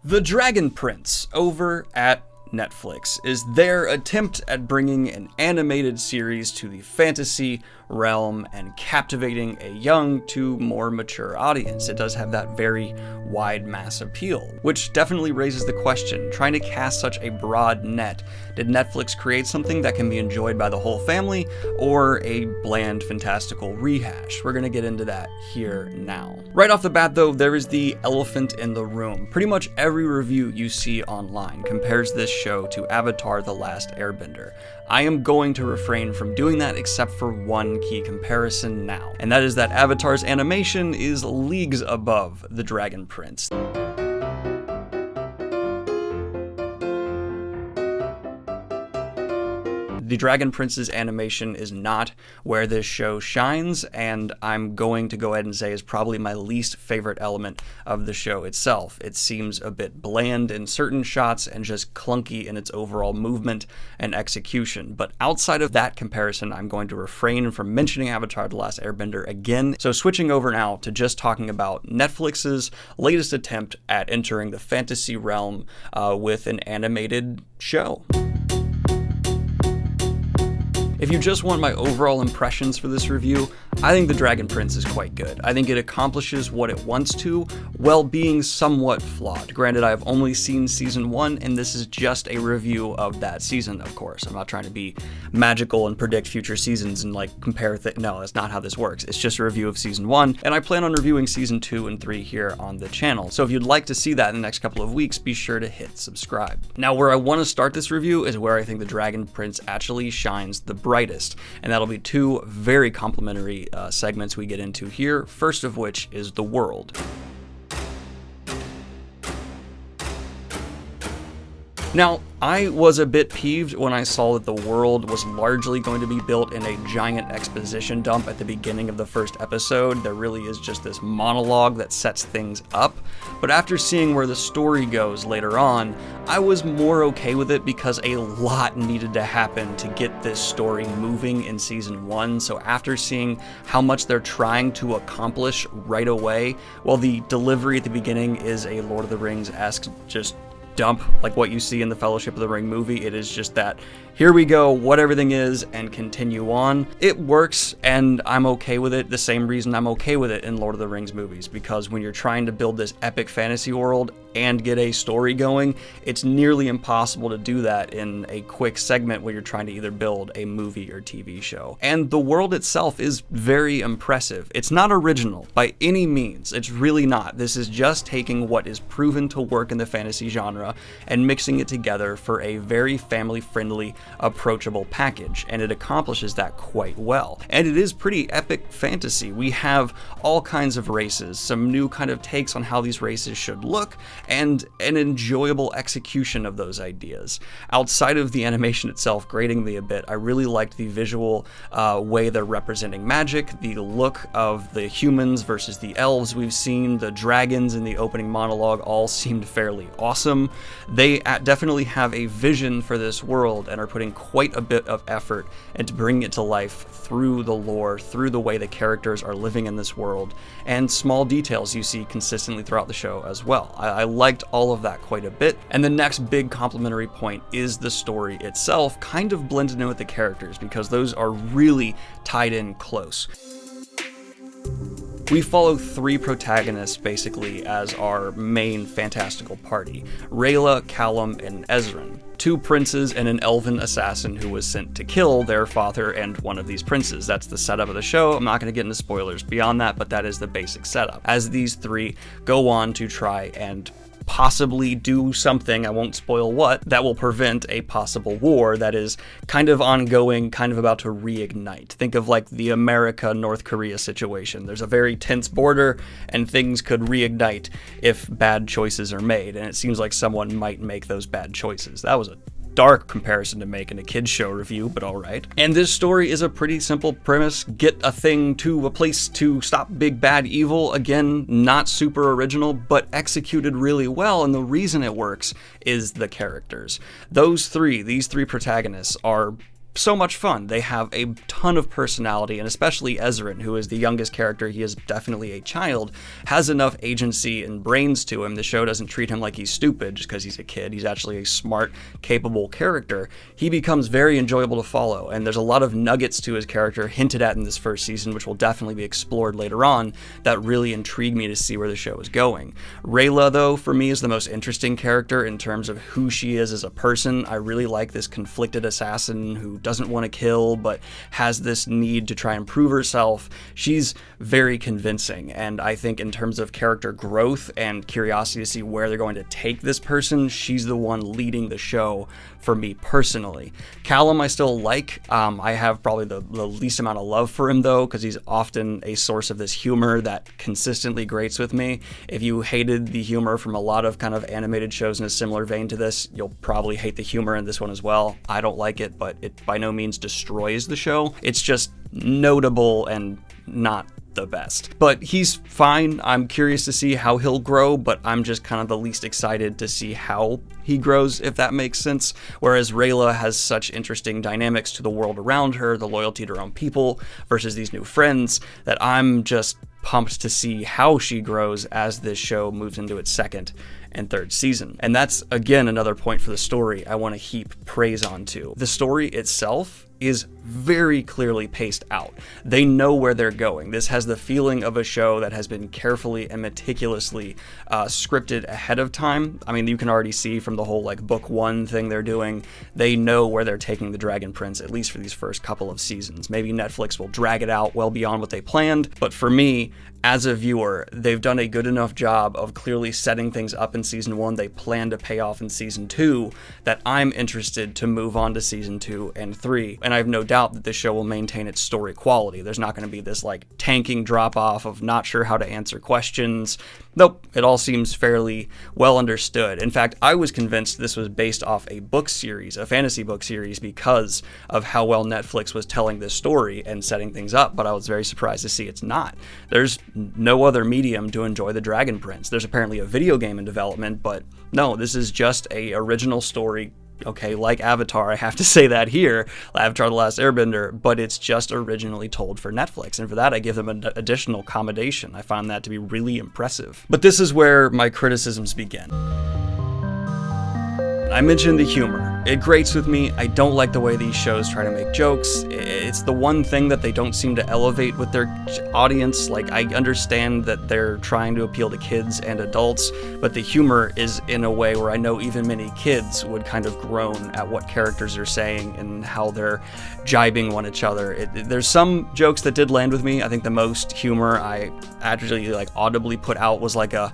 The Dragon Prince over at Netflix is their attempt at bringing an animated series to the fantasy realm and captivating a young to more mature audience. It does have that very wide mass appeal, which definitely raises the question, trying to cast such a broad net, did Netflix create something that can be enjoyed by the whole family, or a bland, fantastical rehash? We're gonna get into that here now. Right off the bat though, there is the elephant in the room. Pretty much every review you see online compares this show to Avatar: The Last Airbender. I am going to refrain from doing that except for one key comparison now, and that is that Avatar's animation is leagues above the Dragon Prince. The Dragon Prince's animation is not where this show shines, and I'm going to go ahead and say is probably my least favorite element of the show itself. It seems a bit bland in certain shots and just clunky in its overall movement and execution. But outside of that comparison, I'm going to refrain from mentioning Avatar: The Last Airbender again. So switching over now to just talking about Netflix's latest attempt at entering the fantasy realm with an animated show. If you just want my overall impressions for this review, I think The Dragon Prince is quite good. I think it accomplishes what it wants to, while being somewhat flawed. Granted, I've only seen season 1, and this is just a review of that season, of course. I'm not trying to be magical and predict future seasons and compare things. No, that's not how this works. It's just a review of season 1, and I plan on reviewing season 2 and 3 here on the channel. So if you'd like to see that in the next couple of weeks, be sure to hit subscribe. Now, where I want to start this review is where I think The Dragon Prince actually shines the brightest, and that'll be two very complimentary segments we get into here, first of which is the world. Now, I was a bit peeved when I saw that the world was largely going to be built in a giant exposition dump at the beginning of the first episode. There really is just this monologue that sets things up. But after seeing where the story goes later on, I was more okay with it because a lot needed to happen to get this story moving in season 1. So after seeing how much they're trying to accomplish right away, while the delivery at the beginning is a Lord of the Rings-esque just dump like what you see in the Fellowship of the Ring movie, it is just that here we go, what everything is, and continue on. It works, and I'm okay with it. The same reason I'm okay with it in Lord of the Rings movies, because when you're trying to build this epic fantasy world and get a story going, it's nearly impossible to do that in a quick segment where you're trying to either build a movie or TV show. And the world itself is very impressive. It's not original by any means. It's really not. This is just taking what is proven to work in the fantasy genre and mixing it together for a very family-friendly, approachable package, and it accomplishes that quite well. And it is pretty epic fantasy. We have all kinds of races, some new kind of takes on how these races should look, and an enjoyable execution of those ideas. Outside of the animation itself grating me a bit, I really liked the visual way they're representing magic, the look of the humans versus the elves we've seen, the dragons in the opening monologue all seemed fairly awesome. They definitely have a vision for this world and are putting quite a bit of effort into bringing it to life through the lore, through the way the characters are living in this world, and small details you see consistently throughout the show as well. I liked all of that quite a bit. And the next big complimentary point is the story itself, kind of blended in with the characters, because those are really tied in close. We follow 3 protagonists basically as our main fantastical party: Rayla, Callum, and Ezran. 2 princes and an elven assassin who was sent to kill their father and one of these princes. That's the setup of the show. I'm not going to get into spoilers beyond that, but that is the basic setup. As these 3 go on to try and possibly do something, I won't spoil what, that will prevent a possible war that is kind of ongoing, kind of about to reignite. Think of like the America-North Korea situation. There's a very tense border, and things could reignite if bad choices are made, and it seems like someone might make those bad choices. That was a dark comparison to make in a kid's show review, but alright. And this story is a pretty simple premise. Get a thing to a place to stop big bad evil. Again, not super original, but executed really well, and the reason it works is the characters. These 3 protagonists are so much fun. They have a ton of personality, and especially Ezrin, who is the youngest character, he is definitely a child, has enough agency and brains to him. The show doesn't treat him like he's stupid just because he's a kid. He's actually a smart, capable character. He becomes very enjoyable to follow, and there's a lot of nuggets to his character hinted at in this first season, which will definitely be explored later on, that really intrigue me to see where the show is going. Rayla, though, for me is the most interesting character in terms of who she is as a person. I really like this conflicted assassin who doesn't want to kill but has this need to try and prove herself. She's very convincing, and I think in terms of character growth and curiosity to see where they're going to take this person, she's the one leading the show for me personally. Callum I still like. I have probably the least amount of love for him, though, because he's often a source of this humor that consistently grates with me. If you hated the humor from a lot of kind of animated shows in a similar vein to this, you'll probably hate the humor in this one as well. I don't like it, but it by no means destroys the show. It's just notable and not the best. But he's fine. I'm curious to see how he'll grow, but I'm just kind of the least excited to see how he grows, if that makes sense. Whereas Rayla has such interesting dynamics to the world around her, the loyalty to her own people versus these new friends, that I'm just pumped to see how she grows as this show moves into its second and third season. And that's, again, another point for the story I want to heap praise onto. The story itself is very clearly paced out. They know where they're going. This has the feeling of a show that has been carefully and meticulously scripted ahead of time. I mean, you can already see from the whole like book one thing they're doing, they know where they're taking the Dragon Prince, at least for these first couple of seasons. Maybe Netflix will drag it out well beyond what they planned, but for me, as a viewer, they've done a good enough job of clearly setting things up in season one they plan to pay off in season two that I'm interested to move on to season 2 and 3. And I have no doubt that this show will maintain its story quality. There's not going to be this like tanking drop off of not sure how to answer questions. Nope, it all seems fairly well understood. In fact, I was convinced this was based off a book series, a fantasy book series, because of how well Netflix was telling this story and setting things up, but I was very surprised to see it's not. There's no other medium to enjoy the Dragon Prince. There's apparently a video game in development, but no, this is just a original story. Okay, like Avatar, I have to say that here, Avatar The Last Airbender, but it's just originally told for Netflix, and for that I give them an additional commendation. I find that to be really impressive. But this is where my criticisms begin. I mentioned the humor. It grates with me. I don't like the way these shows try to make jokes. It's the one thing that they don't seem to elevate with their audience. Like, I understand that they're trying to appeal to kids and adults, but the humor is in a way where I know even many kids would kind of groan at what characters are saying and how they're jibing one each other. There's some jokes that did land with me. I think the most humor I actually like audibly put out was like a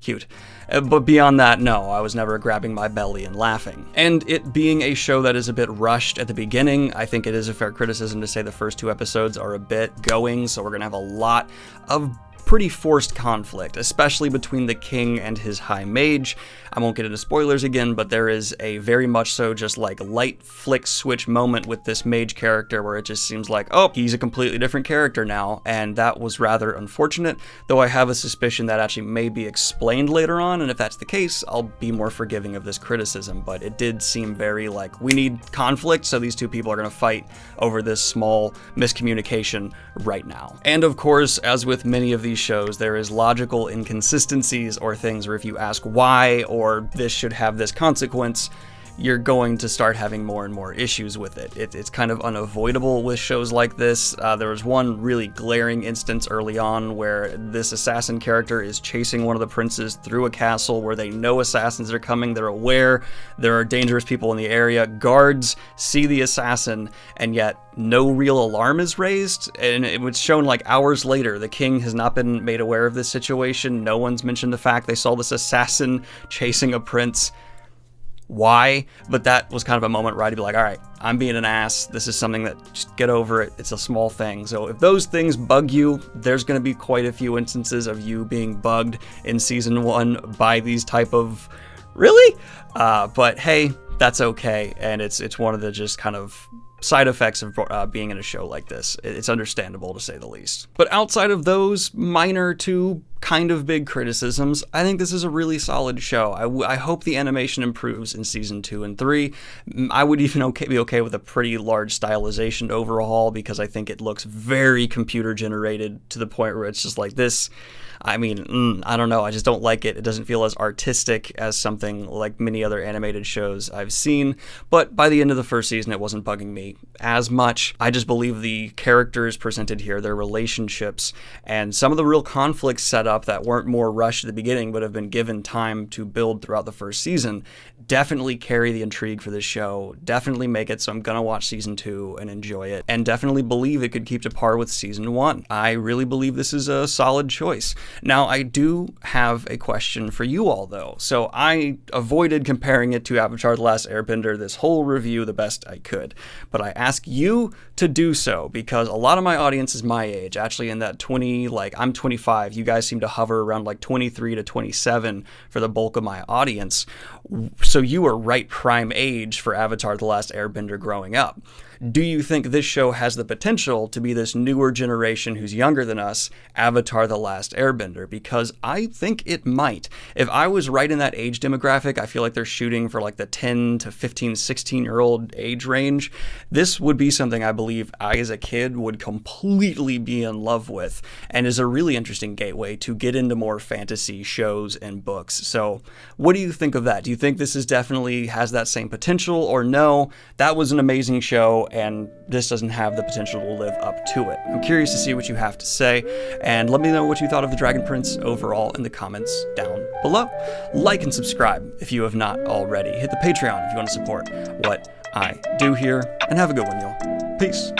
cute. But beyond that, no, I was never grabbing my belly and laughing. And it being a show that is a bit rushed at the beginning, I think it is a fair criticism to say the first 2 episodes are a bit going, so we're gonna have a lot of pretty forced conflict, especially between the king and his high mage. I won't get into spoilers again, but there is a very much so just like light flick switch moment with this mage character where it just seems like, oh, he's a completely different character now, and that was rather unfortunate, though I have a suspicion that actually may be explained later on, and if that's the case, I'll be more forgiving of this criticism, but it did seem very like, we need conflict, so these 2 people are going to fight over this small miscommunication right now. And of course, as with many of these shows, there is logical inconsistencies or things where if you ask why or this should have this consequence, you're going to start having more and more issues with it. It's kind of unavoidable with shows like this. There was one really glaring instance early on where this assassin character is chasing one of the princes through a castle where they know assassins are coming. They're aware there are dangerous people in the area. Guards see the assassin, and yet no real alarm is raised. And it was shown like hours later. The king has not been made aware of this situation. No one's mentioned the fact they saw this assassin chasing a prince. Why? But that was kind of a moment where I'd be like, all right, I'm being an ass. This is something that, just get over it. It's a small thing. So if those things bug you, there's going to be quite a few instances of you being bugged in season 1 by these type of, really? But hey, that's okay. And it's one of the just kind of side effects of being in a show like this. It's understandable, to say the least. But outside of those minor to kind of big criticisms, I think this is a really solid show. I hope the animation improves in season 2 and 3. I would even be okay with a pretty large stylization overhaul, because I think it looks very computer generated to the point where it's just like this. I mean, I don't know. I just don't like it. It doesn't feel as artistic as something like many other animated shows I've seen. But by the end of the first season, it wasn't bugging me as much. I just believe the characters presented here, their relationships, and some of the real conflicts set up that weren't more rushed at the beginning but have been given time to build throughout the first season, definitely carry the intrigue for this show, definitely make it so I'm gonna watch season 2 and enjoy it, and definitely believe it could keep to par with season 1. I really believe this is a solid choice. Now, I do have a question for you all, though. So I avoided comparing it to Avatar: The Last Airbender this whole review the best I could, but I ask you to do so because a lot of my audience is my age, actually in that 20, like I'm 25, you guys seem to hover around like 23 to 27 for the bulk of my audience. So you are right prime age for Avatar: The Last Airbender growing up. Do you think this show has the potential to be this newer generation who's younger than us, Avatar: The Last Airbender? Because I think it might. If I was right in that age demographic, I feel like they're shooting for like the 10 to 15, 16-year-old age range. This would be something I believe I, as a kid, would completely be in love with, and is a really interesting gateway to get into more fantasy shows and books. So what do you think of that? Do you think this is definitely has that same potential, or no, that was an amazing show and this doesn't have the potential to live up to it? I'm curious to see what you have to say, and let me know what you thought of The Dragon Prince overall in the comments down below. Like and subscribe if you have not already. Hit the Patreon if you want to support what I do here, and have a good one, y'all. Peace.